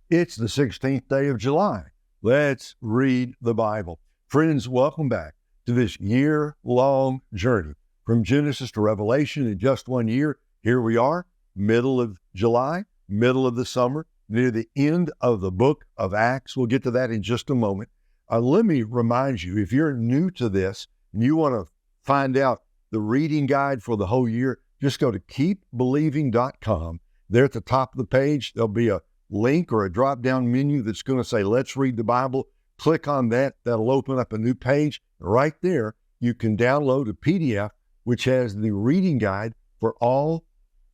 It's the 16th day of July. Let's read the Bible. Friends, welcome back to this year-long journey from Genesis to Revelation in just 1 year. Here we are, middle of July, middle of the summer, near the end of the book of Acts. We'll get to that in just a moment. Let me remind you, if you're new to this and you want to find out the reading guide for the whole year, just go to keepbelieving.com. There at the top of the page, there'll be a link or a drop-down menu that's going to say, let's read the Bible. Click on that. That'll open up a new page. Right there, you can download a PDF, which has the reading guide for all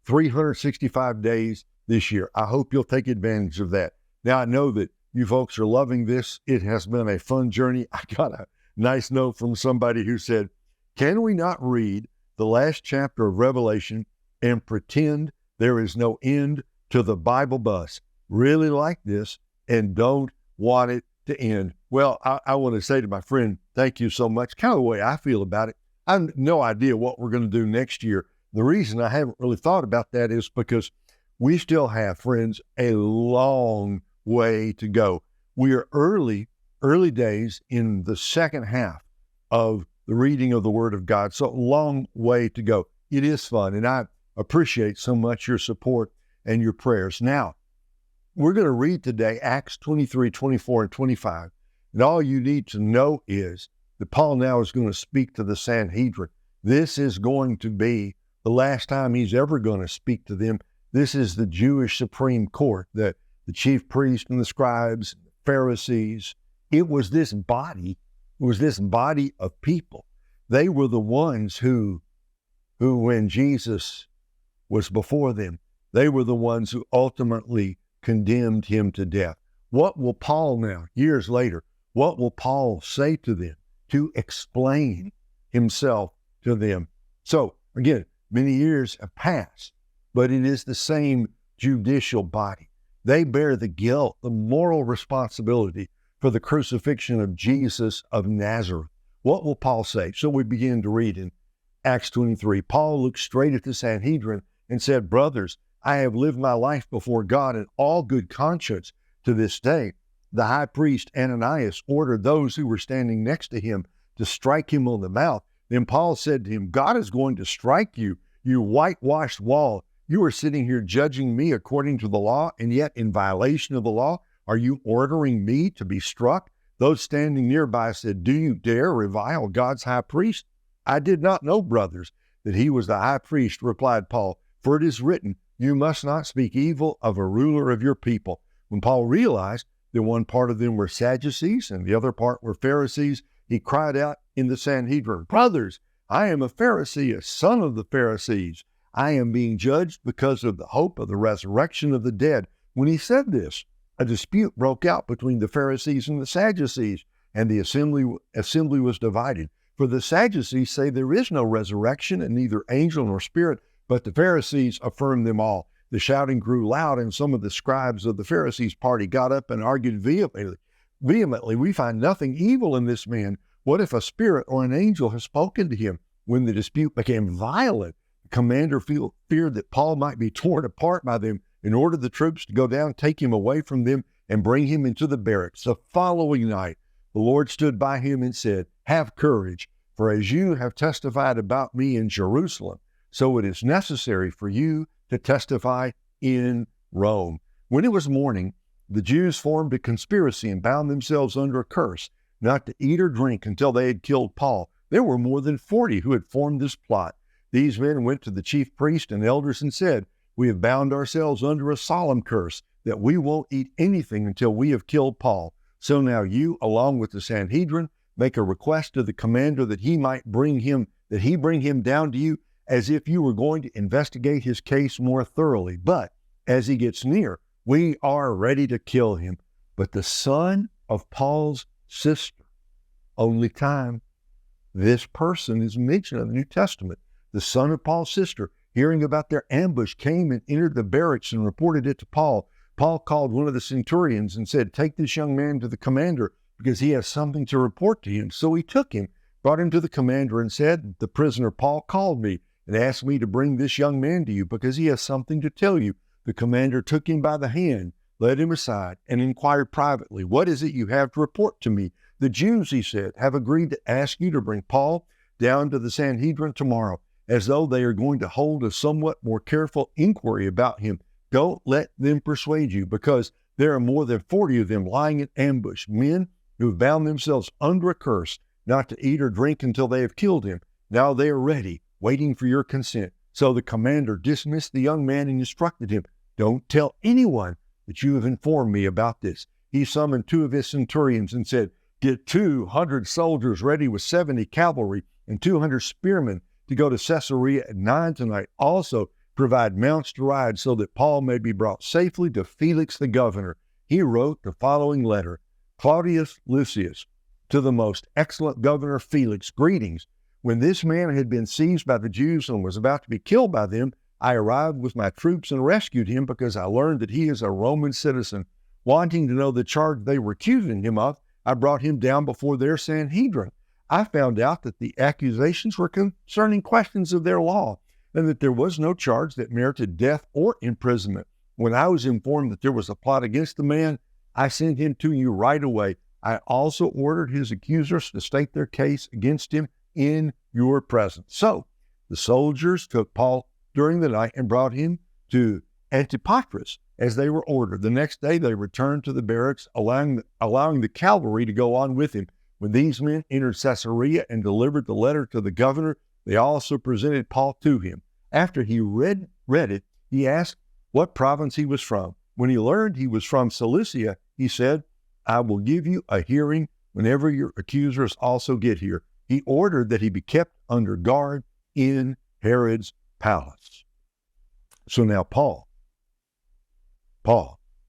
365 days this year. I hope you'll take advantage of that. Now, I know that you folks are loving this. It has been a fun journey. I got a nice note from somebody who said, can we not read the last chapter of Revelation and pretend there is no end to the Bible bus? Really like this and don't want it to end. Well, I want to say to my friend, thank you so much. Kind of the way I feel about it. I have no idea what we're going to do next year. The reason I haven't really thought about that is because we still have, friends, a long way to go. We are early days in the second half of the reading of the Word of God. So long way to go. It is fun, and I appreciate so much your support and your prayers. Now, we're going to read today Acts 23, 24, and 25. And all you need to know is that Paul now is going to speak to the Sanhedrin. This is going to be the last time he's ever going to speak to them. This is the Jewish Supreme Court, the chief priests and the scribes, and the Pharisees. It was this body of people. They were the ones who when Jesus was before them, they were the ones who ultimately condemned him to death. What will Paul now, years later, what will Paul say to them to explain himself to them? So, again, many years have passed, but it is the same judicial body. They bear the guilt, the moral responsibility for the crucifixion of Jesus of Nazareth. What will Paul say? So we begin to read in Acts 23. Paul looked straight at the Sanhedrin and said, brothers, I have lived my life before God in all good conscience to this day. The high priest Ananias ordered those who were standing next to him to strike him on the mouth. Then Paul said to him, God is going to strike you, you whitewashed wall. You are sitting here judging me according to the law, and yet in violation of the law, are you ordering me to be struck? Those standing nearby said, do you dare revile God's high priest? I did not know, brothers, that he was the high priest, replied Paul, for it is written, you must not speak evil of a ruler of your people. When Paul realized that one part of them were Sadducees and the other part were Pharisees, he cried out in the Sanhedrin, brothers, I am a Pharisee, a son of the Pharisees. I am being judged because of the hope of the resurrection of the dead. When he said this, a dispute broke out between the Pharisees and the Sadducees, and the assembly was divided. For the Sadducees say there is no resurrection and neither angel nor spirit, but the Pharisees affirm them all. The shouting grew loud, and some of the scribes of the Pharisees' party got up and argued vehemently, we find nothing evil in this man. What if a spirit or an angel has spoken to him? When the dispute became violent, the commander feared that Paul might be torn apart by them and ordered the troops to go down, take him away from them, and bring him into the barracks. The following night, the Lord stood by him and said, have courage, for as you have testified about me in Jerusalem, so it is necessary for you to testify in Rome. When it was morning, the Jews formed a conspiracy and bound themselves under a curse, not to eat or drink until they had killed Paul. There were more than 40 who had formed this plot. These men went to the chief priest and elders and said, we have bound ourselves under a solemn curse that we won't eat anything until we have killed Paul. So now you, along with the Sanhedrin, make a request to the commander that he bring him down to you, as if you were going to investigate his case more thoroughly. But as he gets near, we are ready to kill him. But the son of Paul's sister, only time this person is mentioned in the New Testament, the son of Paul's sister, hearing about their ambush, came and entered the barracks and reported it to Paul. Paul called one of the centurions and said, take this young man to the commander because he has something to report to him. So he took him, brought him to the commander and said, the prisoner Paul called me and asked me to bring this young man to you because he has something to tell you. The commander took him by the hand, led him aside and inquired privately, "What is it you have to report to me?" "The Jews," he said, "have agreed to ask you to bring Paul down to the Sanhedrin tomorrow, as though they are going to hold a somewhat more careful inquiry about him. Don't let them persuade you, because there are more than 40 of them lying in ambush, men who have bound themselves under a curse not to eat or drink until they have killed him. Now they are ready, waiting for your consent." So the commander dismissed the young man and instructed him, "Don't tell anyone that you have informed me about this." He summoned 2 of his centurions and said, "Get 200 soldiers ready with 70 cavalry and 200 spearmen to go to Caesarea at 9 tonight. Also, provide mounts to ride so that Paul may be brought safely to Felix the governor." He wrote the following letter: "Claudius Lysias, to the most excellent governor Felix, greetings. When this man had been seized by the Jews and was about to be killed by them, I arrived with my troops and rescued him because I learned that he is a Roman citizen. Wanting to know the charge they were accusing him of, I brought him down before their Sanhedrin. I found out that the accusations were concerning questions of their law, and that there was no charge that merited death or imprisonment. When I was informed that there was a plot against the man, I sent him to you right away. I also ordered his accusers to state their case against him in your presence." So the soldiers took Paul during the night and brought him to Antipatris as they were ordered. The next day they returned to the barracks, allowing the cavalry to go on with him. When these men entered Caesarea and delivered the letter to the governor, they also presented Paul to him. After he read it, he asked what province he was from. When he learned he was from Cilicia, he said, "I will give you a hearing whenever your accusers also get here." He ordered that he be kept under guard in Herod's palace. So now Paul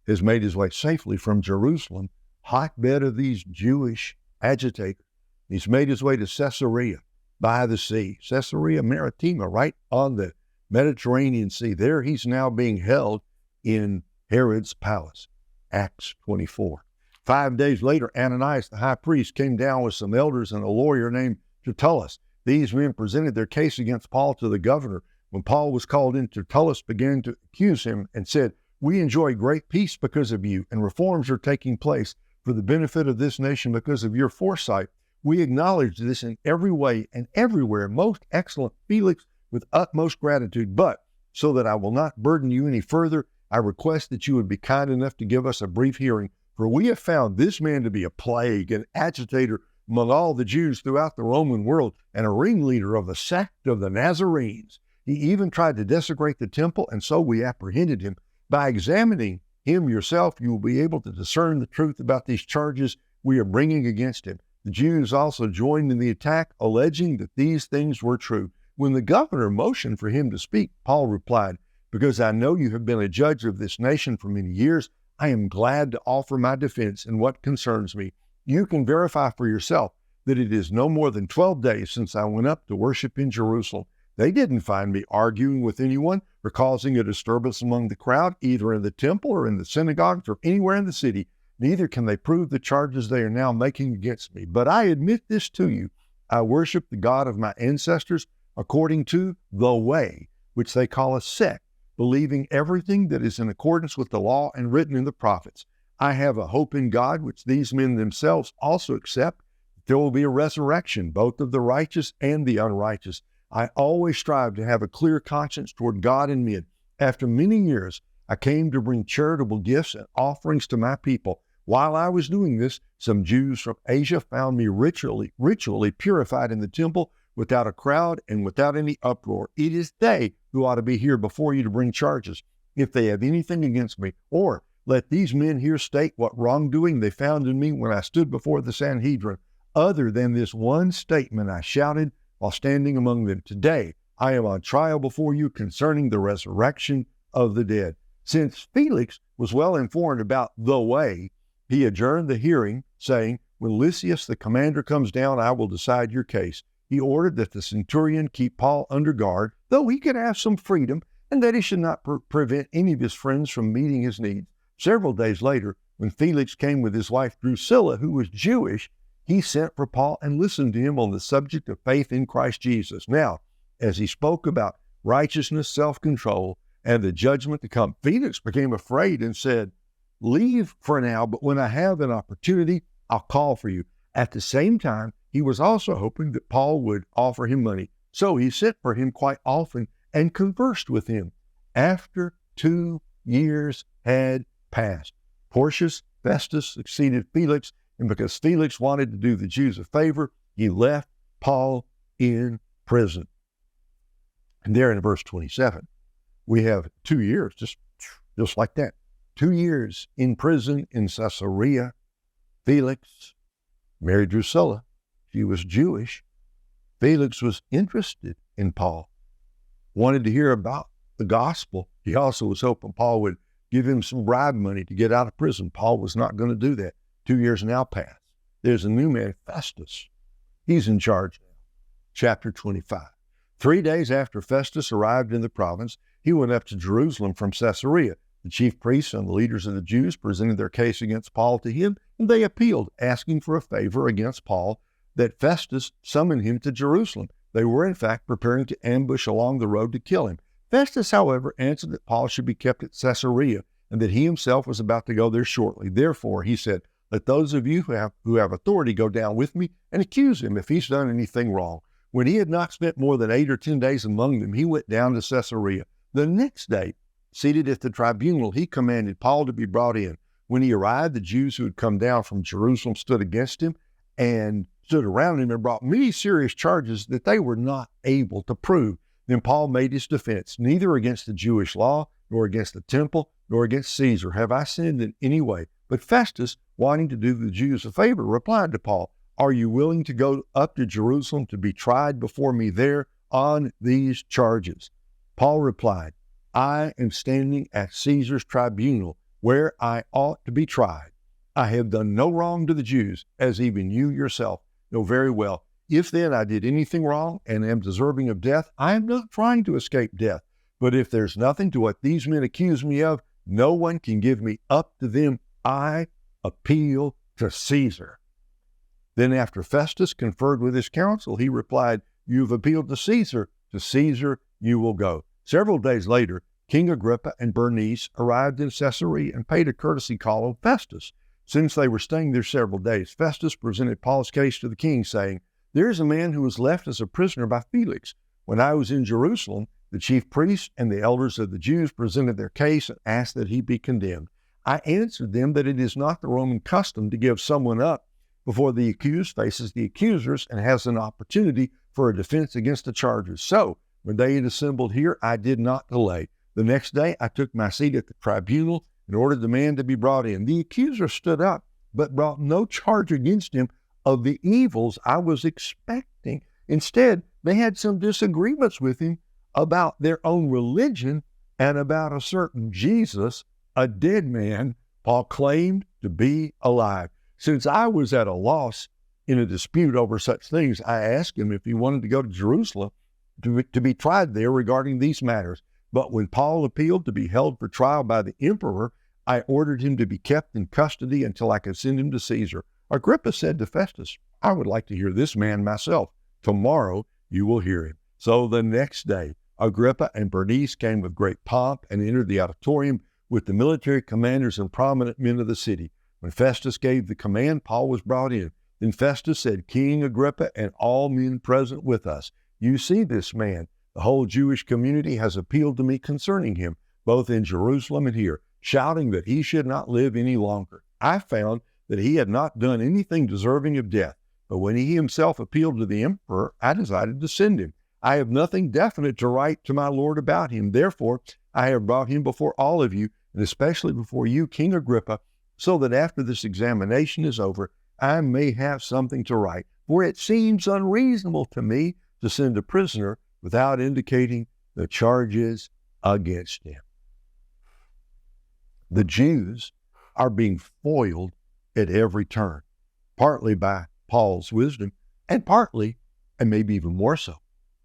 has made his way safely from Jerusalem, hotbed of these Jewish agitators. He's made his way to Caesarea by the sea, Caesarea Maritima, right on the Mediterranean Sea. There he's now being held in Herod's palace. Acts 24. 5 days later, Ananias, the high priest, came down with some elders and a lawyer named Tertullus. These men presented their case against Paul to the governor. When Paul was called in, Tertullus began to accuse him and said, "We enjoy great peace because of you, and reforms are taking place for the benefit of this nation because of your foresight. We acknowledge this in every way and everywhere, most excellent Felix, with utmost gratitude. But so that I will not burden you any further, I request that you would be kind enough to give us a brief hearing. For we have found this man to be a plague, an agitator among all the Jews throughout the Roman world, and a ringleader of the sect of the Nazarenes. He even tried to desecrate the temple, and so we apprehended him. By examining him yourself, you will be able to discern the truth about these charges we are bringing against him." The Jews also joined in the attack, alleging that these things were true. When the governor motioned for him to speak, Paul replied, "Because I know you have been a judge of this nation for many years, I am glad to offer my defense in what concerns me. You can verify for yourself that it is no more than 12 days since I went up to worship in Jerusalem. They didn't find me arguing with anyone or causing a disturbance among the crowd, either in the temple or in the synagogues or anywhere in the city. Neither can they prove the charges they are now making against me. But I admit this to you. I worship the God of my ancestors according to the way, which they call a sect, believing everything that is in accordance with the law and written in the prophets. I have a hope in God, which these men themselves also accept, that there will be a resurrection, both of the righteous and the unrighteous. I always strive to have a clear conscience toward God and men. After many years, I came to bring charitable gifts and offerings to my people. While I was doing this, some Jews from Asia found me ritually purified in the temple, without a crowd and without any uproar. It is they who ought to be here before you to bring charges, if they have anything against me. Or let these men here state what wrongdoing they found in me when I stood before the Sanhedrin. Other than this one statement I shouted while standing among them, today I am on trial before you concerning the resurrection of the dead. Since Felix was well informed about the way, he adjourned the hearing, saying, when Lysias the commander comes down, I will decide your case. He ordered that the centurion keep Paul under guard, though he could have some freedom, and that he should not prevent any of his friends from meeting his needs. Several days later, when Felix came with his wife Drusilla, who was Jewish, he sent for Paul and listened to him on the subject of faith in Christ Jesus. Now, as he spoke about righteousness, self-control, and the judgment to come, Felix became afraid and said, leave for now, but when I have an opportunity, I'll call for you. At the same time, he was also hoping that Paul would offer him money. So he sent for him quite often and conversed with him. After 2 years had passed, Porcius Festus succeeded Felix, and because Felix wanted to do the Jews a favor, he left Paul in prison. And there in verse 27, we have 2 years, just like that. 2 years in prison in Caesarea. Felix married Drusilla. She was Jewish. Felix was interested in Paul, wanted to hear about the gospel. He also was hoping Paul would give him some bribe money to get out of prison. Paul was not going to do that. 2 years now passed. There's a new man, Festus. He's in charge now. Chapter 25. 3 days after Festus arrived in the province, he went up to Jerusalem from Caesarea. The chief priests and the leaders of the Jews presented their case against Paul to him, and they appealed, asking for a favor against Paul, that Festus summon him to Jerusalem. They were, in fact, preparing to ambush along the road to kill him. Festus, however, answered that Paul should be kept at Caesarea, and that he himself was about to go there shortly. Therefore, he said, let those of you who have authority go down with me and accuse him if he's done anything wrong. When he had not spent more than 8 or 10 days among them, he went down to Caesarea. The next day, seated at the tribunal, he commanded Paul to be brought in. When he arrived, the Jews who had come down from Jerusalem stood against him and stood around him and brought many serious charges that they were not able to prove. Then Paul made his defense, neither against the Jewish law, nor against the temple, nor against Caesar have I sinned in any way. But Festus, wanting to do the Jews a favor, replied to Paul, are you willing to go up to Jerusalem to be tried before me there on these charges? Paul replied, I am standing at Caesar's tribunal, where I ought to be tried. I have done no wrong to the Jews, as even you yourself know very well. If then I did anything wrong and am deserving of death, I am not trying to escape death. But if there's nothing to what these men accuse me of, no one can give me up to them. I appeal to Caesar. Then after Festus conferred with his council, he replied, you've appealed to Caesar you will go. Several days later, King Agrippa and Bernice arrived in Caesarea and paid a courtesy call on Festus. Since they were staying there several days, Festus presented Paul's case to the king, saying, there is a man who was left as a prisoner by Felix. When I was in Jerusalem, the chief priests and the elders of the Jews presented their case and asked that he be condemned. I answered them that it is not the Roman custom to give someone up before the accused faces the accusers and has an opportunity for a defense against the charges. So, when they had assembled here, I did not delay. The next day, I took my seat at the tribunal and ordered the man to be brought in. The accuser stood up, but brought no charge against him of the evils I was expecting. Instead, they had some disagreements with him about their own religion and about a certain Jesus, a dead man Paul claimed to be alive. Since I was at a loss in a dispute over such things, I asked him if he wanted to go to Jerusalem to be tried there regarding these matters. But when Paul appealed to be held for trial by the emperor, I ordered him to be kept in custody until I could send him to Caesar. Agrippa said to Festus, I would like to hear this man myself. Tomorrow you will hear him. So the next day, Agrippa and Bernice came with great pomp and entered the auditorium with the military commanders and prominent men of the city. When Festus gave the command, Paul was brought in. Then Festus said, King Agrippa and all men present with us, you see this man. The whole Jewish community has appealed to me concerning him, both in Jerusalem and here, shouting that he should not live any longer. I found that he had not done anything deserving of death, but when he himself appealed to the emperor, I decided to send him. I have nothing definite to write to my lord about him. Therefore, I have brought him before all of you, and especially before you, King Agrippa, so that after this examination is over, I may have something to write. For it seems unreasonable to me to send a prisoner without indicating the charges against him. The Jews are being foiled at every turn, partly by Paul's wisdom, and partly, and maybe even more so,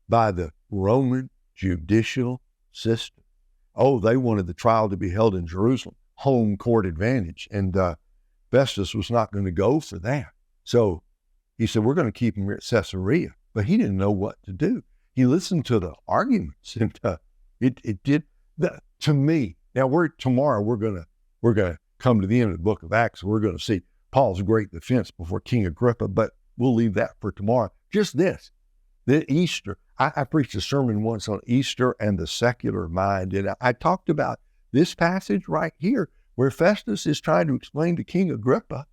by the Roman judicial system. Oh, they wanted the trial to be held in Jerusalem, home court advantage, and Festus was not going to go for that. So he said, we're going to keep him here at Caesarea, but he didn't know what to do. He listened to the arguments, and it did to me. Now tomorrow we're gonna come to the end of the book of Acts, we're going to see Paul's great defense before King Agrippa, but we'll leave that for tomorrow. Just this, the Easter. I preached a sermon once on Easter and the secular mind, and I talked about this passage right here where Festus is trying to explain to King Agrippa.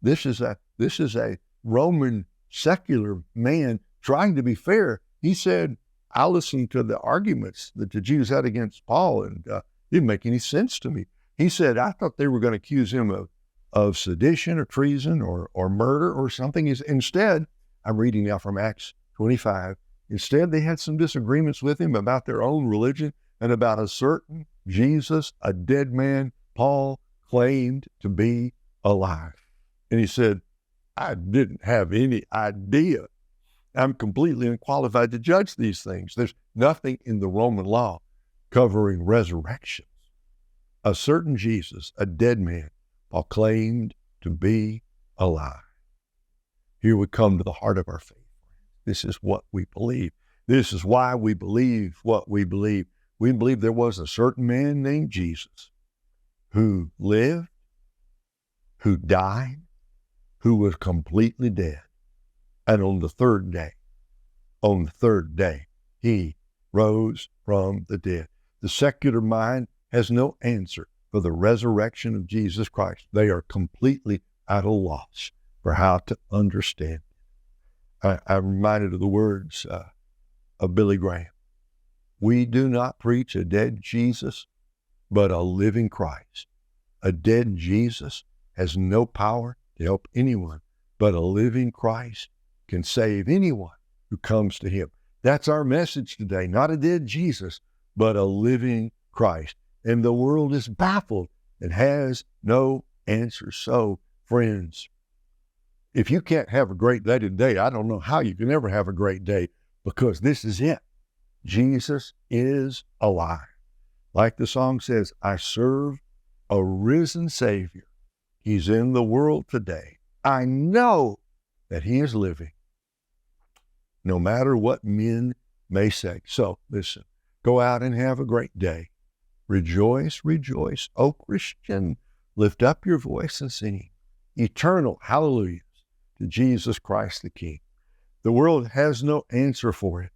This is a Roman secular man trying to be fair. He said, I listened to the arguments that the Jews had against Paul, and it didn't make any sense to me. He said, I thought they were going to accuse him of sedition or treason or murder or something. Instead, I'm reading now from Acts 25, instead they had some disagreements with him about their own religion and about a certain Jesus, a dead man, Paul claimed to be alive. And he said, I didn't have any idea. I'm completely unqualified to judge these things. There's nothing in the Roman law covering resurrections. A certain Jesus, a dead man, Paul claimed to be alive. Here we come to the heart of our faith. This is what we believe. This is why we believe what we believe. We believe there was a certain man named Jesus who lived, who died, who was completely dead. And on the third day, he rose from the dead. The secular mind has no answer for the resurrection of Jesus Christ. They are completely at a loss for how to understand. I'm reminded of the words of Billy Graham. We do not preach a dead Jesus, but a living Christ. A dead Jesus has no power to help anyone, but a living Christ can save anyone who comes to him. That's our message today. Not a dead Jesus, but a living Christ. And the world is baffled and has no answer. So, friends, if you can't have a great day today, I don't know how you can ever have a great day, because this is it. Jesus is alive. Like the song says, I serve a risen Savior. He's in the world today. I know that he is living, no matter what men may say. So listen, go out and have a great day. Rejoice, rejoice, O Christian. Lift up your voice and sing eternal hallelujahs to Jesus Christ the King. The world has no answer for it.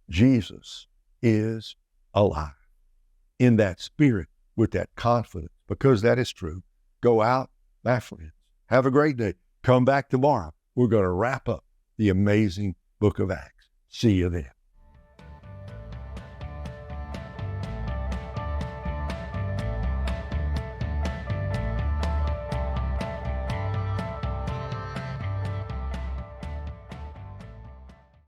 Jesus is alive. In that spirit, with that confidence, because that is true, go out, my friends. Have a great day. Come back tomorrow. We're going to wrap up the amazing book of Acts. See you then.